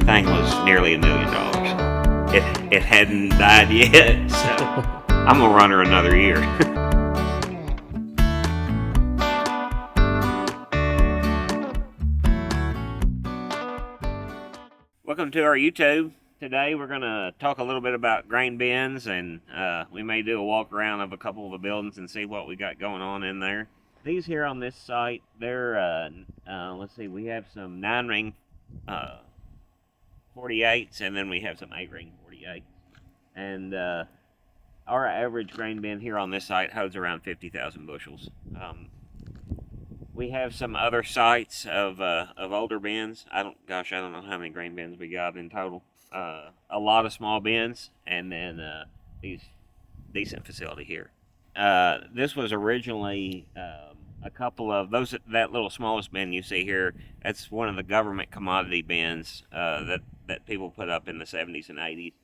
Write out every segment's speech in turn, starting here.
thing was nearly $1 million. It hadn't died yet, so I'm gonna run her another year. Welcome to our YouTube. Today we're gonna talk a little bit about grain bins, and we may do a walk around of a couple of the buildings and see what we got going on in there. These here on this site, they're let's see, we have some 9-ring 48s, and then we have some 8-ring 48s. And our average grain bin here on this site holds around 50,000 bushels. We have some other sites of older bins. I don't know how many grain bins we got in total. A lot of small bins, and then these decent facility here. This was originally a couple of those. That little smallest bin you see here, that's one of the government commodity bins that people put up in the 70s and 80s.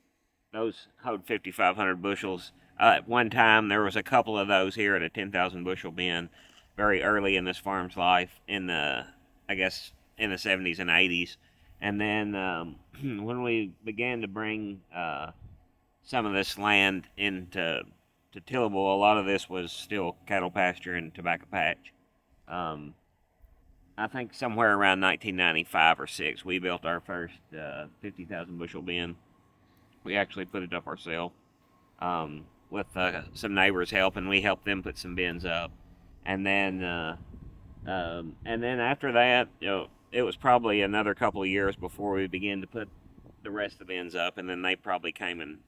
Those hold 5,500 bushels. At one time, there was a couple of those here at a 10,000 bushel bin, very early in this farm's life, in the 70s and 80s. And then when we began to bring some of this land into tillable, a lot of this was still cattle pasture and tobacco patch. I think somewhere around 1995 or 6, we built our first 50,000 bushel bin. We actually put it up ourselves with some neighbors helping. We helped them put some bins up, and then after that, it was probably another couple of years before we began to put the rest of the bins up, and then they probably came in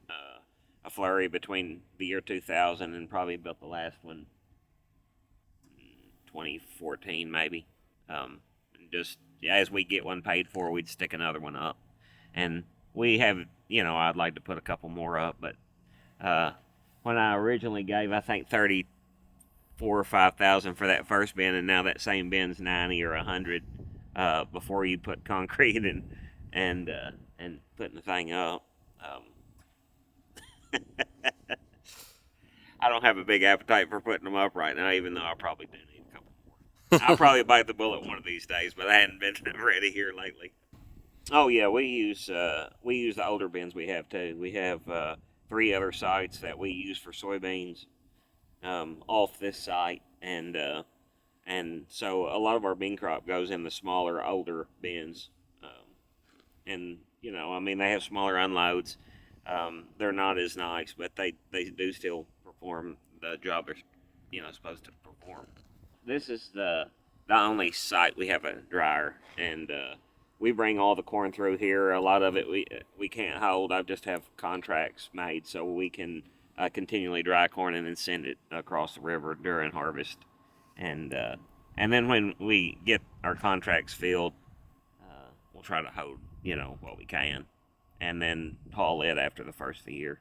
a flurry between the year 2000 and probably built the last one 2014 maybe. Just as we get one paid for, we'd stick another one up, and we have, I'd like to put a couple more up, but when I originally gave, I think 34 or 5,000 for that first bin, and now that same bin's 90 or 100 before you put concrete and putting the thing up. I don't have a big appetite for putting them up right now, even though I probably do need a couple more. I'll probably bite the bullet one of these days, but I hadn't been ready here lately. Oh yeah, we use the older bins we have too. We have 3 other sites that we use for soybeans off this site, and so a lot of our bean crop goes in the smaller, older bins, and they have smaller unloads. They're not as nice, but they do still perform the job they're supposed to perform. This is the only site we have a dryer, and we bring all the corn through here. A lot of it we can't hold. I just have contracts made so we can continually dry corn and then send it across the river during harvest. And then when we get our contracts filled, we'll try to hold what we can, and then haul it after the first of the year.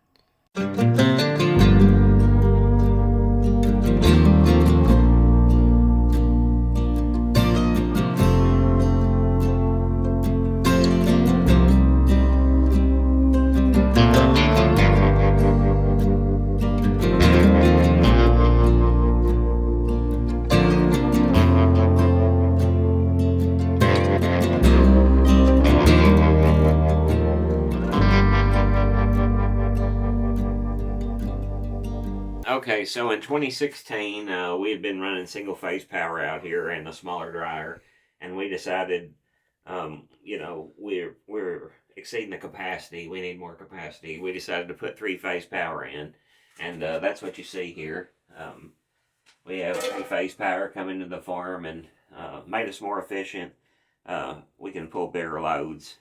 Okay, so in 2016, we had been running single-phase power out here and a smaller dryer, and we decided, we're exceeding the capacity. We need more capacity. We decided to put 3-phase power in, and that's what you see here. We have 3-phase power coming to the farm, and made us more efficient. We can pull bigger loads,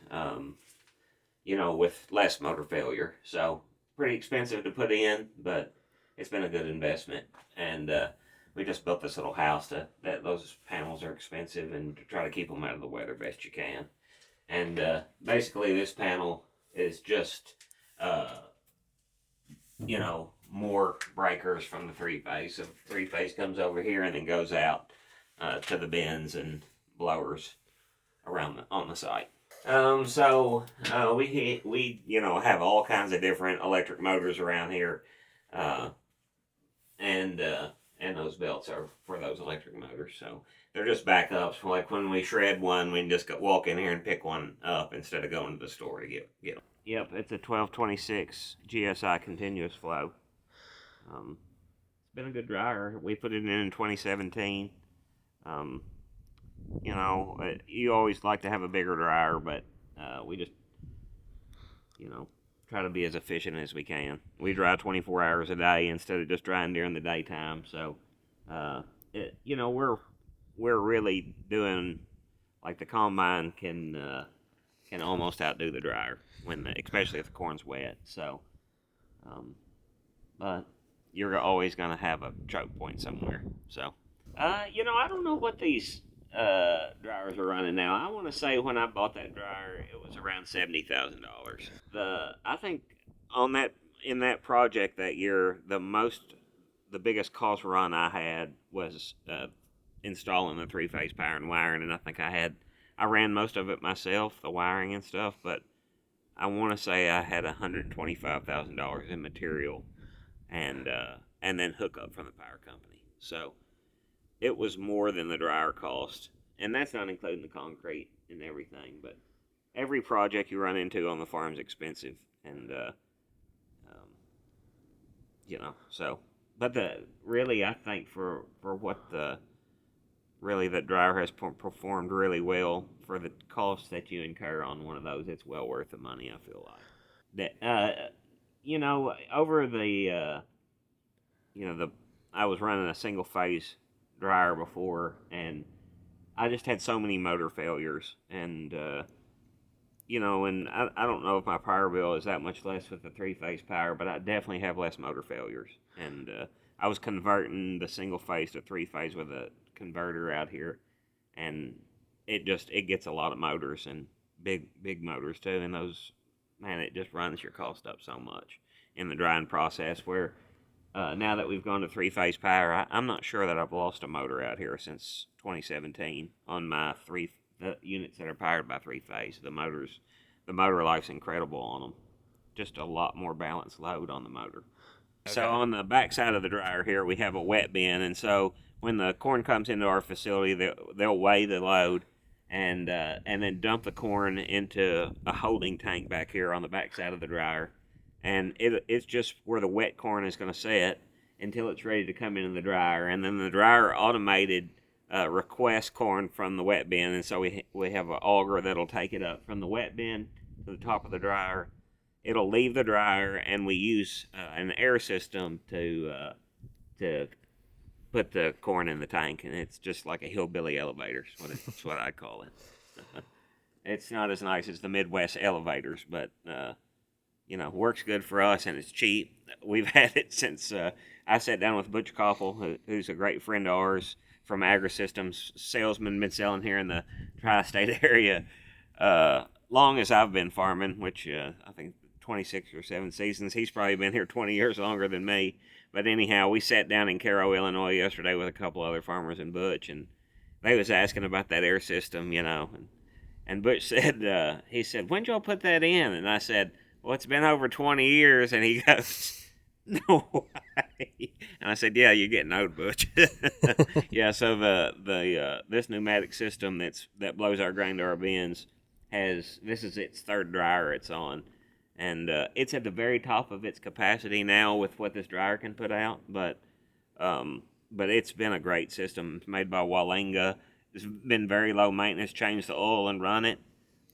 with less motor failure. So pretty expensive to put in, but it's been a good investment, and we just built this little house that those panels are expensive, and to try to keep them out of the weather best you can. And basically this panel is just more breakers from the 3-phase. So 3-phase comes over here and then goes out to the bins and blowers around on the site. So we have all kinds of different electric motors around here. and those belts are for those electric motors. So they're just backups. Like when we shred one, we can just walk in here and pick one up instead of going to the store to get them. Yep, it's a 1226 GSI continuous flow. It's been a good dryer. We put it in 2017. Um, you always like to have a bigger dryer, but we just, try to be as efficient as we can. We dry 24 hours a day instead of just drying during the daytime. So, we're really doing like the combine can almost outdo the dryer especially if the corn's wet. So, but you're always going to have a choke point somewhere. So, I don't know what these dryers are running now. I want to say when I bought that dryer, it was around $70,000. I think on that in that project that year, the biggest cost run I had was installing the three-phase power and wiring, and I think I ran most of it myself, the wiring and stuff, but I want to say I had $125,000 in material and then hookup from the power company. So it was more than the dryer cost, and that's not including the concrete and everything. But every project you run into on the farm is expensive, and so. But really, I think for what the dryer has performed really well for the cost that you incur on one of those. It's well worth the money. I feel like that. Over I was running a single phase dryer before, and I just had so many motor failures, and and I don't know if my power bill is that much less with the three-phase power, but I definitely have less motor failures. And I was converting the single phase to three-phase with a converter out here, and it gets a lot of motors and big motors too, and those, man, it just runs your cost up so much in the drying process. Where now that we've gone to three-phase power, I'm not sure that I've lost a motor out here since 2017 on my the units that are powered by three-phase. The motor life's incredible on them. Just a lot more balanced load on the motor. Okay. So on the back side of the dryer here, we have a wet bin, and so when the corn comes into our facility, they'll weigh the load and then dump the corn into a holding tank back here on the back side of the dryer, and it's just where the wet corn is going to sit until it's ready to come into the dryer, and then the dryer automated requests corn from the wet bin, and so we have an auger that'll take it up from the wet bin to the top of the dryer. It'll leave the dryer, and we use an air system to put the corn in the tank, and it's just like a hillbilly elevator. That's what I call it. It's not as nice as the Midwest elevators, but works good for us, and it's cheap. We've had it since I sat down with Butch Koffel, who's a great friend of ours from Agri-Systems, salesman, been selling here in the tri-state area long as I've been farming, which I think 26 or 7 seasons. He's probably been here 20 years longer than me. But anyhow, we sat down in Cairo, Illinois yesterday with a couple other farmers in Butch, and they was asking about that air system, and Butch said, he said, "When did y'all put that in?" And I said, "Well, it's been over 20 years." And he goes, "No way." And I said, "Yeah, you're getting old, Butch." Yeah, so this pneumatic system that blows our grain to our bins this is its third dryer it's on, and it's at the very top of its capacity now with what this dryer can put out, but it's been a great system. It's made by Walenga. It's been very low maintenance. Change the oil and run it,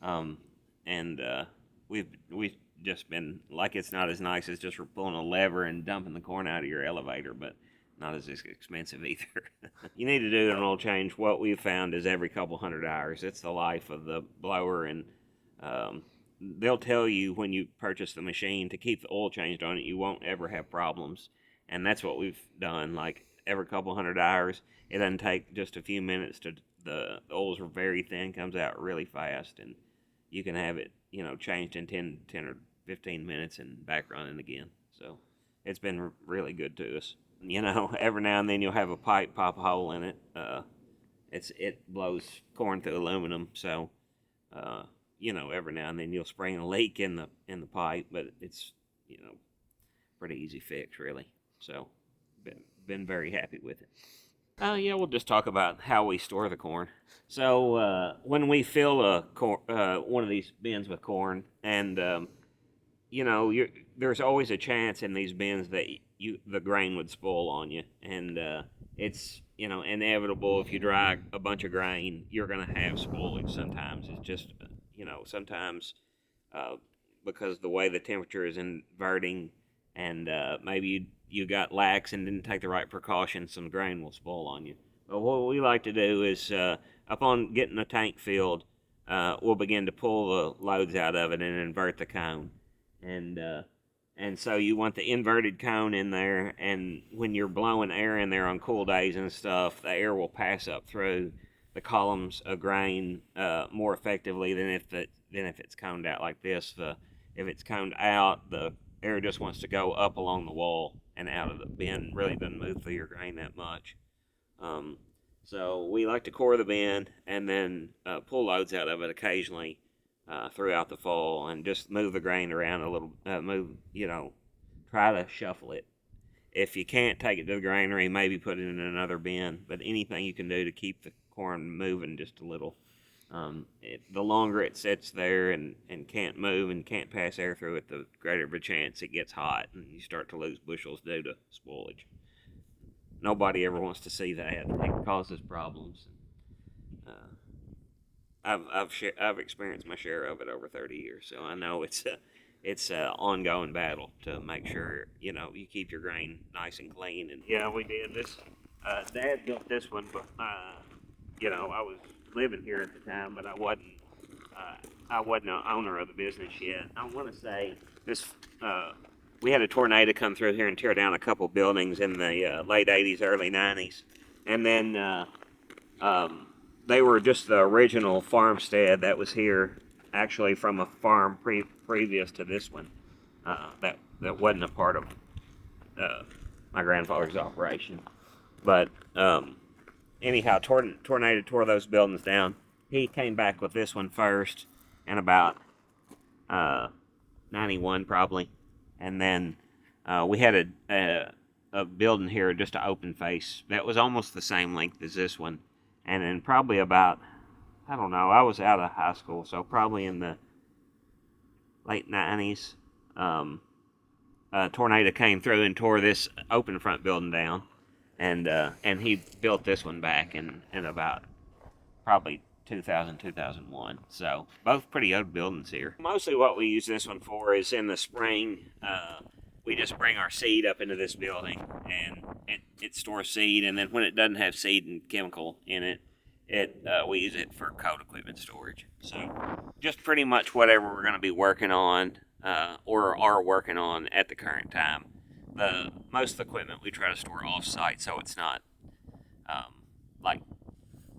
and we've just been like, it's not as nice as just pulling a lever and dumping the corn out of your elevator, but not as expensive either. You need to do an oil change. What we've found is every couple hundred hours. It's the life of the blower, and they'll tell you when you purchase the machine to keep the oil changed on it. You won't ever have problems, and that's what we've done. Like every couple hundred hours, it doesn't take just a few minutes the oils are very thin, comes out really fast, and you can have it changed in 10 or 15 minutes and back running again. So it's been really good to us. Every now and then you'll have a pipe pop a hole in it. It blows corn through aluminum, so every now and then you'll spring a leak in the pipe, but it's pretty easy fix really. So been very happy with it. Yeah, we'll just talk about how we store the corn. So when we fill one of these bins with corn, and there's always a chance in these bins that the grain would spoil on you, and it's inevitable. If you dry a bunch of grain, you're gonna have spoilage. Sometimes it's just sometimes uh, because the way the temperature is inverting, and maybe you got lax and didn't take the right precautions, some grain will spoil on you. But what we like to do is, upon getting the tank filled, we'll begin to pull the loads out of it and invert the cone. And and so you want the inverted cone in there, and when you're blowing air in there on cool days and stuff, the air will pass up through the columns of grain more effectively than if it's coned out like this. If it's coned out, the air just wants to go up along the wall and out of the bin. Really doesn't move through your grain that much. So we like to core the bin and then pull loads out of it occasionally throughout the fall, and just move the grain around a little. Try to shuffle it. If you can't take it to the granary, maybe put it in another bin. But anything you can do to keep the corn moving just a little. The longer it sits there and can't move and can't pass air through it, the greater of a chance it gets hot and you start to lose bushels due to spoilage. Nobody ever wants to see that. It causes problems. I've experienced my share of it over 30 years, so I know it's a ongoing battle to make sure you keep your grain nice and clean. And yeah, we did this. Dad built this one, but I was living here at the time, but I wasn't an owner of the business yet. I want to say this. We had a tornado come through here and tear down a couple buildings in the late 80s, early 90s, and then they were just the original farmstead that was here, actually from a farm previous to this one, that wasn't a part of my grandfather's operation. But anyhow, tornado tore those buildings down. He came back with this one first, in about 91 probably, and then we had a building here, just an open face that was almost the same length as this one, and then probably about, I don't know, I was out of high school, so probably in the late 90s, a tornado came through and tore this open front building down, and he built this one back in about probably 2000, 2001. So both pretty old buildings here. Mostly what we use this one for is in the spring, we just bring our seed up into this building, and it stores seed, and then when it doesn't have seed and chemical in it, we use it for cold equipment storage. So just pretty much whatever we're going to be working on or are working on at the current time. Most of the equipment we try to store off-site, so it's not like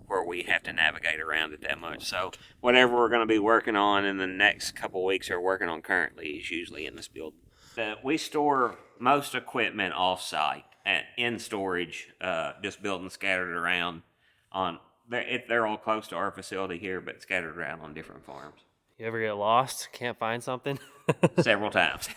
where we have to navigate around it that much. So whatever we're going to be working on in the next couple weeks or working on currently is usually in this building. We store most equipment off-site in storage, just buildings scattered around on. They're all close to our facility here, but scattered around on different farms. You ever get lost? Can't find something? Several times.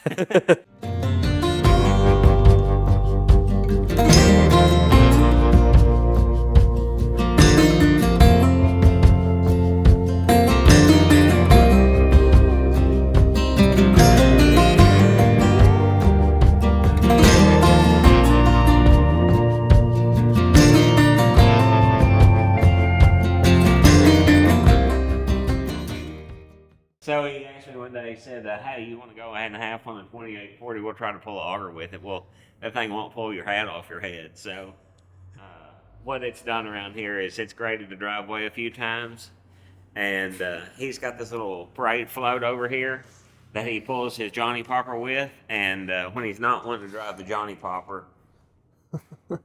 So he asked me one day, he said, hey, you want to go ahead and have one in 2840? We'll try to pull an auger with it. Well, that thing won't pull your hat off your head. So what it's done around here is it's graded the driveway a few times. And he's got this little parade float over here that he pulls his Johnny Popper with. And when he's not wanting to drive the Johnny Popper, the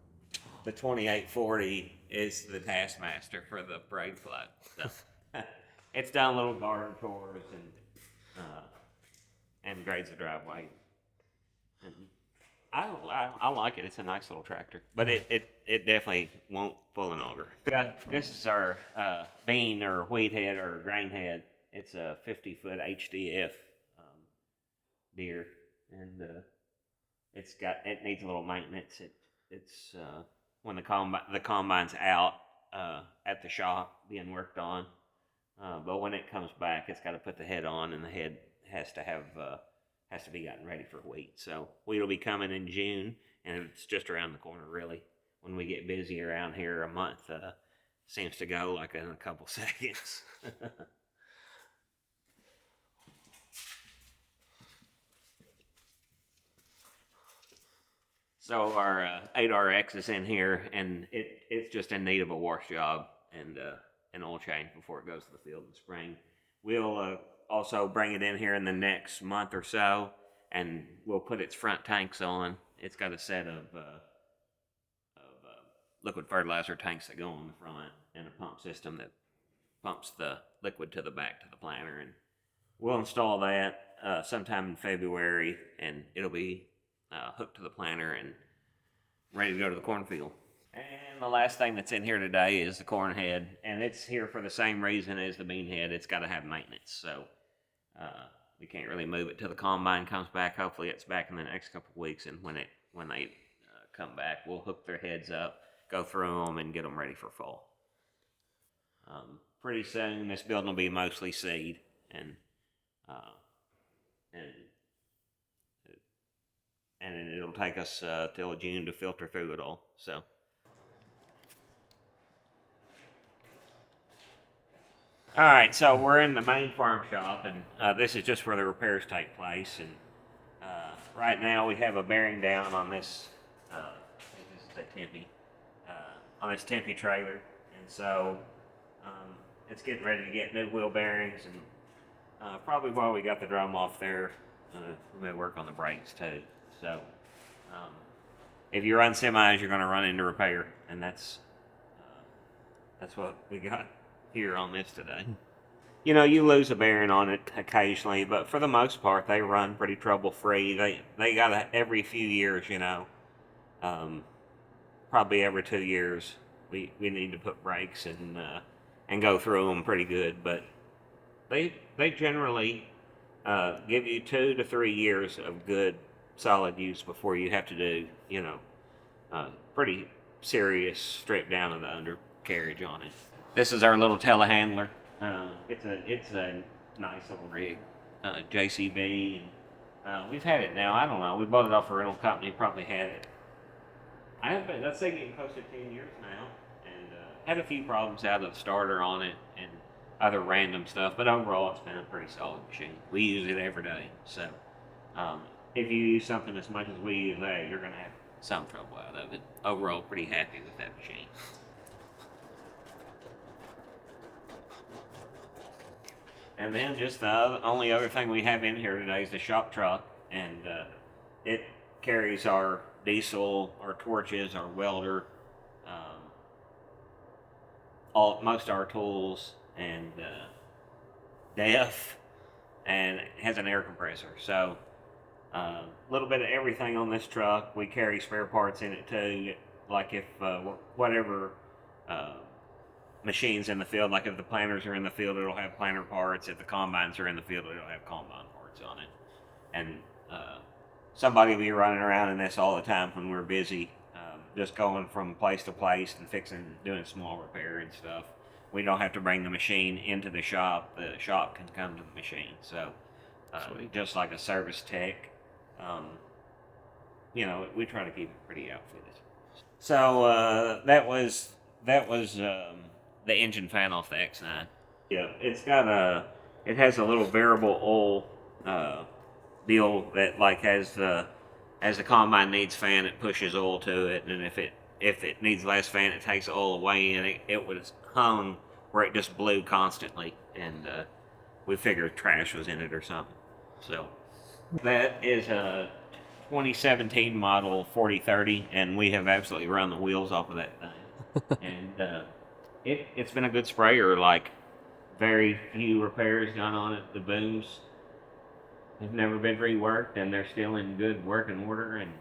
2840 is the taskmaster for the parade float. So it's done little garden chores and grades the driveway. And I like it. It's a nice little tractor, but it definitely won't pull an auger. This is our bean or wheat head or grain head. It's a 50-foot HDF Deere, and it needs a little maintenance. It's when the combine's out at the shop being worked on. But when it comes back, it's got to put the head on, and the head has to has to be gotten ready for wheat. So wheat will be coming in June, and it's just around the corner, really. When we get busy around here, a month seems to go like in a couple seconds. So our 8RX is in here, and it's just in need of a wash job and an oil change before it goes to the field in the spring. We'll also bring it in here in the next month or so, and we'll put its front tanks on. It's got a set of liquid fertilizer tanks that go on the front, and a pump system that pumps the liquid to the back to the planter. And we'll install that sometime in February, and it'll be hooked to the planter and ready to go to the cornfield. And the last thing that's in here today is the corn head, and it's here for the same reason as the bean head. It's got to have maintenance, so we can't really move it till the combine comes back. Hopefully, it's back in the next couple of weeks, and when they come back, we'll hook their heads up, go through them, and get them ready for fall. Pretty soon, this building will be mostly seed, and it'll take us till June to filter through it all. So. All right, so we're in the main farm shop, and this is just where the repairs take place. And right now we have a bearing down on this. I think this is a Tempe, on this Tempe trailer, and so it's getting ready to get new wheel bearings, and probably while we got the drum off there, we may work on the brakes too. So if you run semis, you're going to run into repair, and that's what we got here on this today. You know, you lose a bearing on it occasionally, but for the most part, they run pretty trouble free. They got every few years, you know, probably every 2 years, we need to put brakes and go through them pretty good. But they generally give you 2 to 3 years of good solid use before you have to do, you know, pretty serious strip down of the undercarriage on it. This is our little telehandler. It's a nice little rig, JCB. We've had it now. I don't know. We bought it off a rental company. Probably had it. I have been. Let's say getting close to 10 years now, and had a few problems out of the starter on it and other random stuff. But overall, it's been a pretty solid machine. We use it every day. So if you use something as much as we use that, you're gonna have some trouble out of it. Overall, pretty happy with that machine. And then just the only other thing we have in here today is the shop truck, and it carries our diesel, our torches, our welder, most of our tools, and DEF, and it has an air compressor. So a little bit of everything on this truck. We carry spare parts in it too, like if whatever machines in the field, like if the planters are in the field, it'll have planter parts. If the combines are in the field, it'll have combine parts on it. And somebody will be running around in this all the time when we're busy, just going from place to place and doing small repair and stuff. We don't have to bring the machine into the shop. The shop can come to the machine. So just like a service tech, you know, we try to keep it pretty outfitted. So that was the engine fan off the X9. Yeah, it has a little variable oil deal that like as the combine needs fan, it pushes oil to it, and if it needs less fan, it takes the oil away, and it was hung where it just blew constantly, and we figured trash was in it or something. So that is a 2017 model 4030, and we have absolutely run the wheels off of that thing. And it's been a good sprayer. Like, very few repairs done on it. The booms have never been reworked, and they're still in good working order. And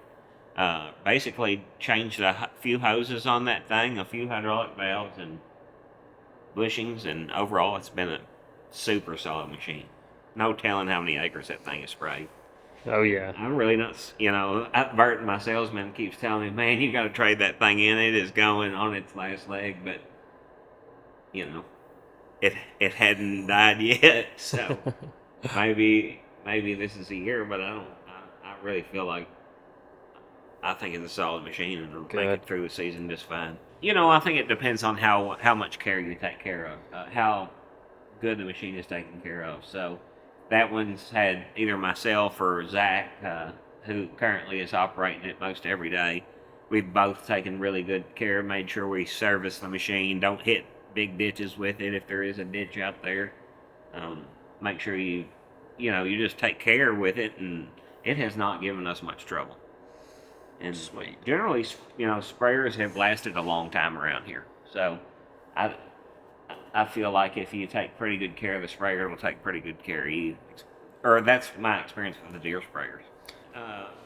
basically changed a few hoses on that thing, a few hydraulic valves and bushings, and overall it's been a super solid machine. No telling how many acres that thing has sprayed. Oh yeah. I'm really not, Bert, my salesman, keeps telling me, man, you got to trade that thing in. It is going on its last leg, but you know, it hadn't died yet. So maybe this is a year, but I don't. I really feel like I think it's a solid machine and it'll make Good. it through the season just fine. I think it depends on how much care you take care of, how good the machine is taken care of. So that one's had either myself or Zach, who currently is operating it most every day. We've both taken really good care, made sure we service the machine, don't hit big ditches with it if there is a ditch out there. Um, Make sure you just take care with it, and it has not given us much trouble. And Sweet. generally, sprayers have lasted a long time around here. So I I feel like if you take pretty good care of the sprayer, it'll take pretty good care of you. Or that's my experience with the Deere sprayers.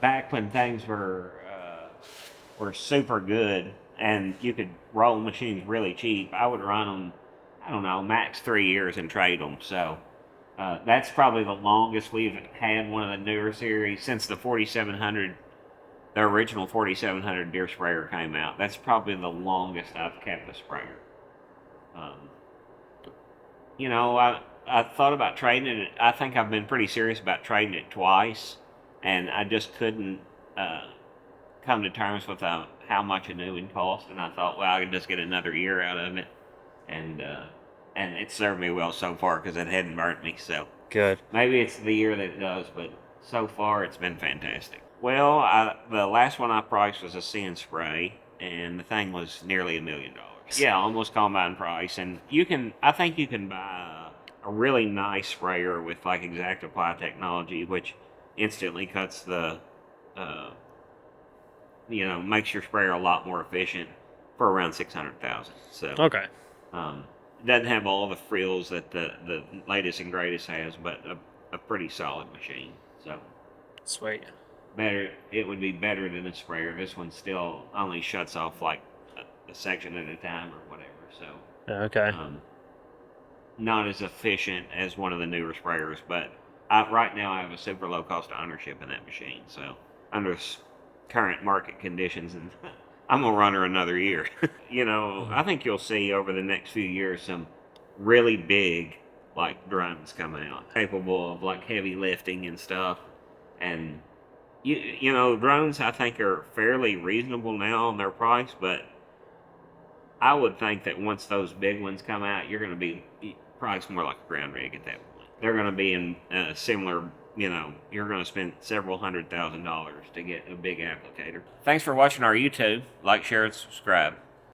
Back when things were super good and you could roll machines really cheap, I would run them, I don't know, max 3 years and trade them. So that's probably the longest we've had one of the newer series since the 4700. The original 4700 Deere sprayer came out. That's probably the longest I've kept a sprayer. Um, I thought about trading it. I think I've been pretty serious about trading it twice, and I just couldn't come to terms with how much a new one cost. And I thought, well, I could just get another year out of it, and it served me well so far because it hadn't burnt me. So Good. maybe it's the year that it does, but so far it's been fantastic. Well, the last one I priced was a Sin Spray, and the thing was nearly $1 million. Yeah, almost combine price, and I think you can buy a really nice sprayer with like exact apply technology, which instantly cuts makes your sprayer a lot more efficient for around 600,000. So Okay. it doesn't have all the frills that the latest and greatest has, but a pretty solid machine. So Sweet. it would be better than a sprayer. This one still only shuts off like a section at a time or whatever. So Okay. not as efficient as one of the newer sprayers, but right now I have a super low cost of ownership in that machine. So under current market conditions, and I'm gonna run her another year. I think you'll see over the next few years some really big like drones come out, capable of like heavy lifting and stuff. And drones I think are fairly reasonable now on their price, but I would think that once those big ones come out, you're going to be priced more like a ground rig at that point. They're going to be in similar, you're going to spend several $100,000 to get a big applicator. Thanks for watching our YouTube. Like, share, and subscribe.